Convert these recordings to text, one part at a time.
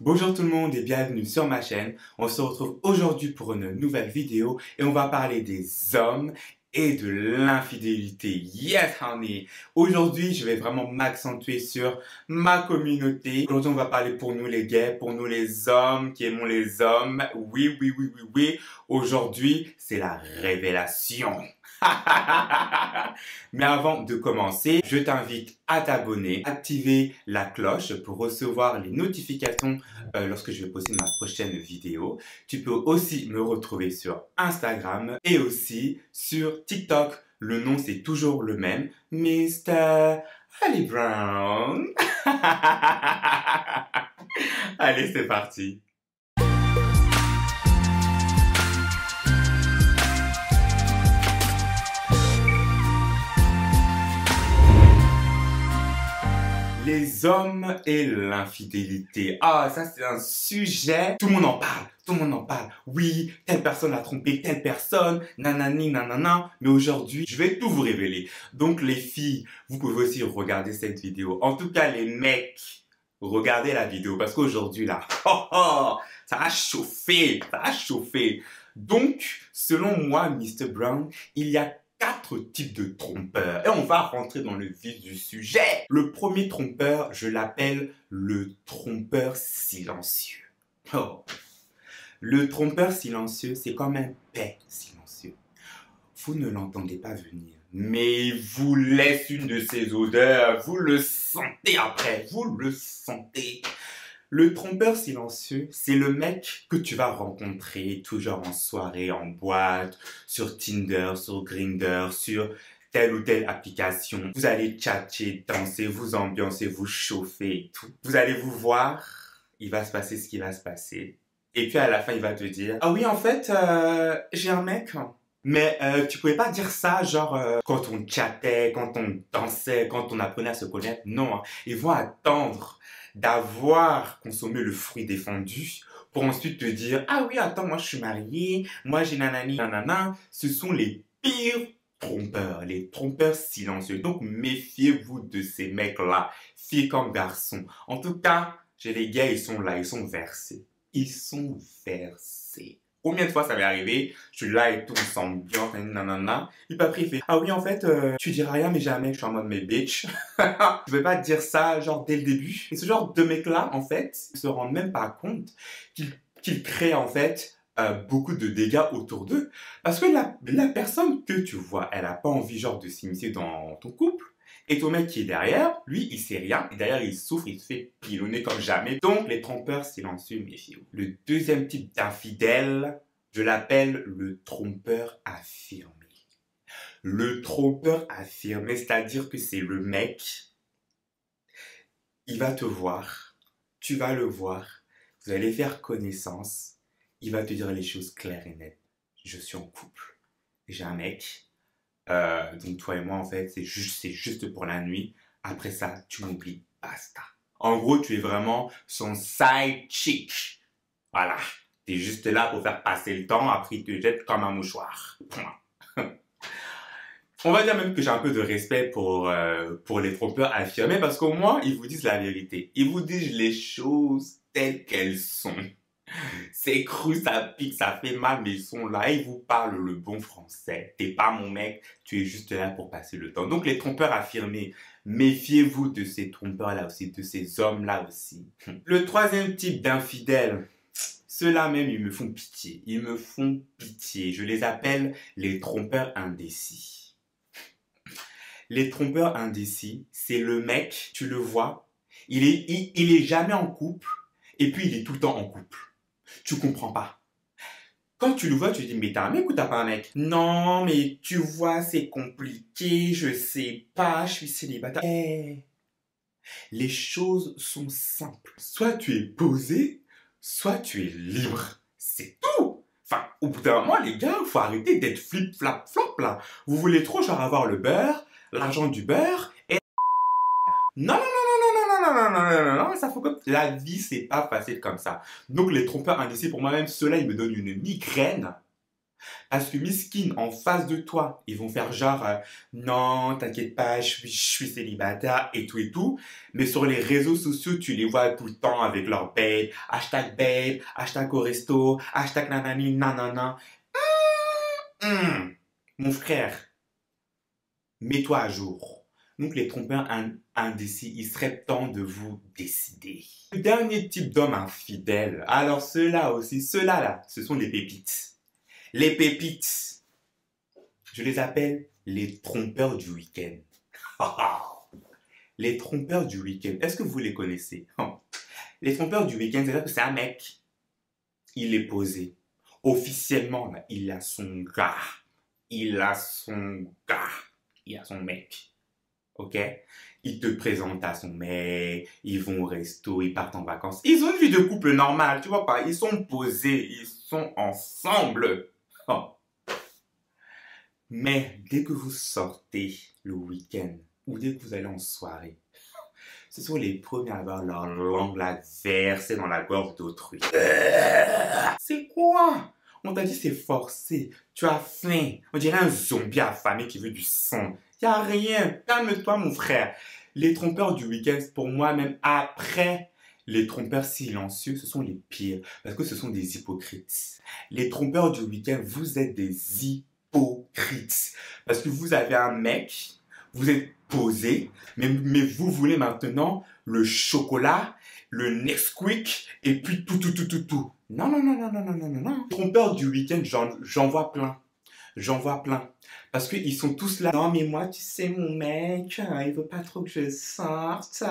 Bonjour tout le monde et bienvenue sur ma chaîne. On se retrouve aujourd'hui pour une nouvelle vidéo et on va parler des hommes et de l'infidélité. Yes, honey! Aujourd'hui, je vais vraiment m'accentuer sur ma communauté. Aujourd'hui, on va parler pour nous les gays, pour nous les hommes qui aimons les hommes. Oui, oui, oui, oui, oui. Aujourd'hui, c'est la révélation. Mais avant de commencer, je t'invite à t'abonner, activer la cloche pour recevoir les notifications lorsque je vais poster ma prochaine vidéo. Tu peux aussi me retrouver sur Instagram et aussi sur TikTok. Le nom c'est toujours le même, Mr. Ali Brown. Allez, c'est parti. Les hommes et l'infidélité. Ah, ça c'est un sujet. Tout le monde en parle. Tout le monde en parle. Oui, telle personne a trompé telle personne. Nanani, nanana. Mais aujourd'hui, je vais tout vous révéler. Donc les filles, vous pouvez aussi regarder cette vidéo. En tout cas, les mecs, regardez la vidéo. Parce qu'aujourd'hui, là, oh, oh, ça a chauffé. Ça a chauffé. Donc, selon moi, Mr. Brown, il y a 4 types de trompeurs. Et on va rentrer dans le vif du sujet. Le premier trompeur, je l'appelle le trompeur silencieux. Oh. Le trompeur silencieux, c'est comme un paix silencieux. Vous ne l'entendez pas venir, mais il vous laisse une de ses odeurs. Vous le sentez après, vous le sentez. Le trompeur silencieux, c'est le mec que tu vas rencontrer toujours en soirée, en boîte, sur Tinder, sur Grindr, sur telle ou telle application. Vous allez tchatcher, danser, vous ambiancer, vous chauffer et tout. Vous allez vous voir, il va se passer ce qui va se passer. Et puis à la fin, il va te dire « Ah oui, en fait, j'ai un mec. » Mais tu pouvais pas dire ça, genre, quand on chattait, quand on dansait, quand on apprenait à se connaître. Non, hein. Ils vont attendre d'avoir consommé le fruit défendu pour ensuite te dire « Ah oui, attends, moi je suis marié, moi j'ai nanani, nanana. » Ce sont les pires trompeurs, les trompeurs silencieux. Donc méfiez-vous de ces mecs-là, filles comme garçons. En tout cas, chez les gars, ils sont là, ils sont versés. Ils sont versés. Combien de fois ça m'est arrivé, je suis là et tout, on s'ambiance, nanana. Et puis après, il fait « Ah oui, en fait, tu diras rien, mais jamais. » Je suis en mode « Mais bitch. » Je vais pas te dire ça, genre, dès le début. Et ce genre de mec-là, en fait, ne se rendent même pas compte qu'ils créent, en fait, beaucoup de dégâts autour d'eux. Parce que la personne que tu vois, elle a pas envie, genre, de s'immiscer dans ton couple. Et ton mec qui est derrière, lui, il sait rien. Et derrière, il souffre, il se fait pilonner comme jamais. Donc, les trompeurs silencieux, méfiez-vous. Le deuxième type d'infidèle, je l'appelle le trompeur affirmé. Le trompeur affirmé, c'est-à-dire que c'est le mec, il va te voir, tu vas le voir, vous allez faire connaissance, il va te dire les choses claires et nettes. Je suis en couple, j'ai un mec. Donc toi et moi en fait c'est juste pour la nuit. Après ça tu m'oublies, basta. En gros tu es vraiment son side chick. Voilà, t'es juste là pour faire passer le temps. Après il te jette comme un mouchoir. On va dire même que j'ai un peu de respect pour les trompeurs affirmés parce qu'au moins ils vous disent la vérité. Ils vous disent les choses telles qu'elles sont. C'est cru, ça pique, ça fait mal, mais ils sont là et ils vous parlent le bon français. T'es pas mon mec, tu es juste là pour passer le temps. Donc les trompeurs affirmés, méfiez-vous de ces trompeurs-là aussi, de ces hommes-là aussi. Le troisième type d'infidèles, ceux-là même, ils me font pitié. Ils me font pitié. Je les appelle les trompeurs indécis. Les trompeurs indécis, c'est le mec, tu le vois, il est jamais en couple et puis il est tout le temps en couple. Tu comprends pas. Quand tu le vois, tu te dis, mais t'as un mec ou t'as pas un mec? Non, mais tu vois, c'est compliqué, je sais pas, je suis célibataire. Hey, les choses sont simples. Soit tu es posé, soit tu es libre. C'est tout. Enfin, au bout d'un moment, les gars, il faut arrêter d'être flip-flap-flop, là. Vous voulez trop, genre, avoir le beurre, l'argent du beurre, et... Non, non, non, ça faut que la vie c'est pas facile comme ça. Donc les trompeurs indécis pour moi-même, ceux-là ils me donnent une migraine. Parce que miskin, en face de toi, ils vont faire genre non, t'inquiète pas, je suis célibataire et tout et tout. Mais sur les réseaux sociaux, tu les vois tout le temps avec leur babe, hashtag au resto, hashtag nanani, nanana. Mon frère, mets-toi à jour. Donc les trompeurs indécis, il serait temps de vous décider. Le dernier type d'homme infidèle, alors ceux-là aussi, ceux-là là, ce sont les pépites. Les pépites, je les appelle les trompeurs du week-end. Les trompeurs du week-end, est-ce que vous les connaissez? Les trompeurs du week-end, c'est-à-dire que c'est un mec, il est posé. Officiellement, là, il a son gars. Il a son gars. Il a son mec. Ok? Il te présente à son mec, ils vont au resto, ils partent en vacances. Ils ont une vie de couple normale, tu vois pas? Ils sont posés, ils sont ensemble. Oh. Mais dès que vous sortez le week-end ou dès que vous allez en soirée, ce sont les premiers à avoir leur langue la versée dans la gorge d'autrui. C'est quoi? On t'a dit c'est forcé. Tu as faim. On dirait un zombie affamé qui veut du sang. Y a rien. Calme-toi, mon frère. Les trompeurs du week-end, pour moi, même après les trompeurs silencieux, ce sont les pires. Parce que ce sont des hypocrites. Les trompeurs du week-end, vous êtes des hypocrites. Parce que vous avez un mec, vous êtes posé, mais vous voulez maintenant le chocolat, le Nesquik, et puis tout. Non. Trompeurs du week-end, j'en vois plein. J'en vois plein. Parce qu'ils sont tous là. Non, mais moi, tu sais, mon mec, il veut pas trop que je sorte.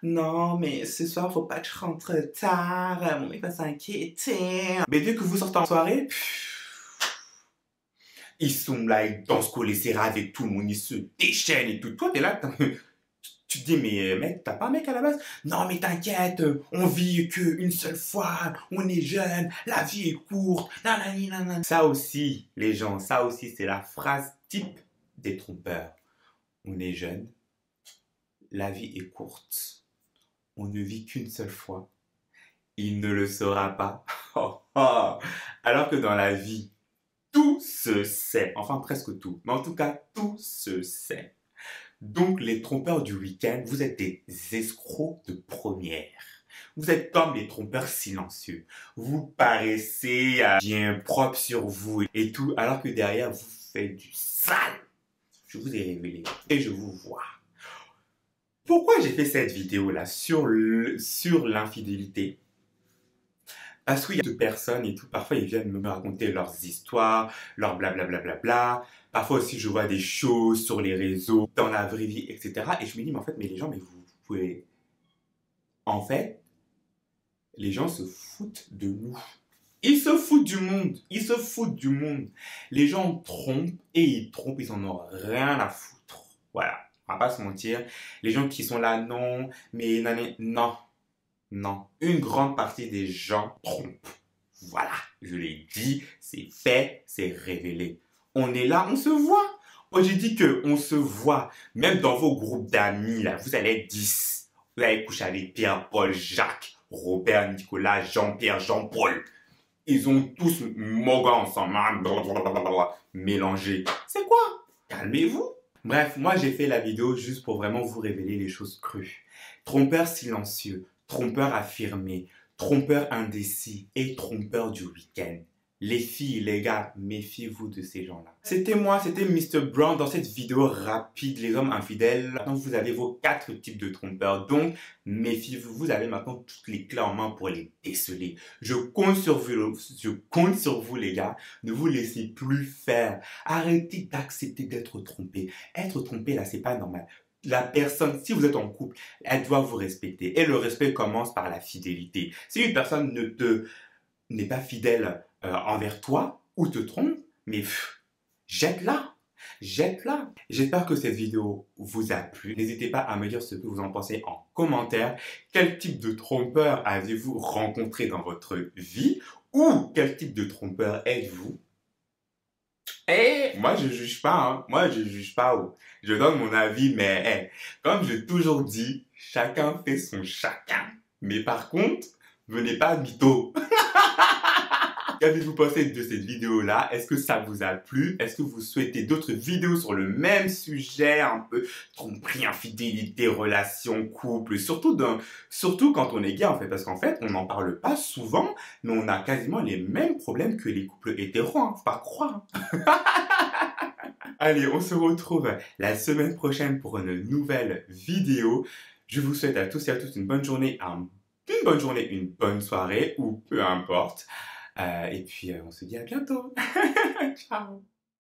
Non, mais ce soir, faut pas que je rentre tard. Mon mec va s'inquiéter. Mais dès que vous sortez en soirée, ils sont là, ils dansent collés serrés avec tout le monde, ils se déchaînent et tout. Toi, t'es là, tu te dis, mais mec, t'as pas un mec à la base? Non, mais t'inquiète, on vit qu'une seule fois, on est jeune, la vie est courte, nanani, nanana. Ça aussi, les gens, ça aussi, c'est la phrase type des trompeurs. On est jeune, la vie est courte, on ne vit qu'une seule fois, il ne le saura pas. Alors que dans la vie, tout se sait, enfin presque tout, mais en tout cas, tout se sait. Donc, les trompeurs du week-end, vous êtes des escrocs de première. Vous êtes comme les trompeurs silencieux. Vous paraissez bien propre sur vous et tout, alors que derrière, vous faites du sale. Je vous ai révélé et je vous vois. Pourquoi j'ai fait cette vidéo-là sur l'infidélité? Parce qu'il y a deux personnes et tout, parfois ils viennent me raconter leurs histoires, leurs blablabla. Parfois aussi je vois des choses sur les réseaux, dans la vraie vie, etc. Et je me dis, mais en fait, mais les gens, mais vous pouvez... En fait, les gens se foutent de nous. Ils se foutent du monde. Ils se foutent du monde. Les gens trompent et ils trompent, ils en ont rien à foutre. Voilà, on va pas se mentir. Les gens qui sont là, non, mais non. Non, une grande partie des gens trompent. Voilà, je l'ai dit, c'est fait, c'est révélé. On est là, on se voit. Moi, j'ai dit qu'on se voit. Même dans vos groupes d'amis, là, vous allez être 10. Vous allez coucher avec Pierre, Paul, Jacques, Robert, Nicolas, Jean-Pierre, Jean-Paul. Ils ont tous moga ensemble, mélangés. C'est quoi? Calmez-vous. Bref, moi, j'ai fait la vidéo juste pour vraiment vous révéler les choses crues. Trompeur silencieux. Trompeur affirmé, trompeur indécis et trompeur du week-end. Les filles, les gars, méfiez-vous de ces gens-là. C'était moi, c'était Mr. Brown dans cette vidéo rapide, les hommes infidèles. Maintenant, vous avez vos 4 types de trompeurs. Donc, méfiez-vous, vous avez maintenant toutes les clés en main pour les déceler. Je compte sur vous, les gars. Ne vous laissez plus faire. Arrêtez d'accepter d'être trompé. Être trompé, là, c'est pas normal. La personne, si vous êtes en couple, elle doit vous respecter. Et le respect commence par la fidélité. Si une personne n'est pas fidèle envers toi ou te trompe, mais jette-la. Jette-la. J'espère que cette vidéo vous a plu. N'hésitez pas à me dire ce que vous en pensez en commentaire. Quel type de trompeur avez-vous rencontré dans votre vie? Ou quel type de trompeur êtes-vous? Et moi, je juge pas, hein. Moi, je juge pas. Je donne mon avis, mais comme j'ai toujours dit, chacun fait son chacun. Mais par contre, venez pas mytho. Qu'avez-vous pensé de cette vidéo-là? Est-ce que ça vous a plu? Est-ce que vous souhaitez d'autres vidéos sur le même sujet, un peu tromperie, infidélité, relations, couple, surtout quand on est gay en fait, parce qu'en fait, on n'en parle pas souvent, mais on a quasiment les mêmes problèmes que les couples hétéros, hein, faut pas croire. Allez, on se retrouve la semaine prochaine pour une nouvelle vidéo. Je vous souhaite à tous et à toutes une bonne journée, une bonne soirée, ou peu importe. Et puis, on se dit à bientôt. Ciao.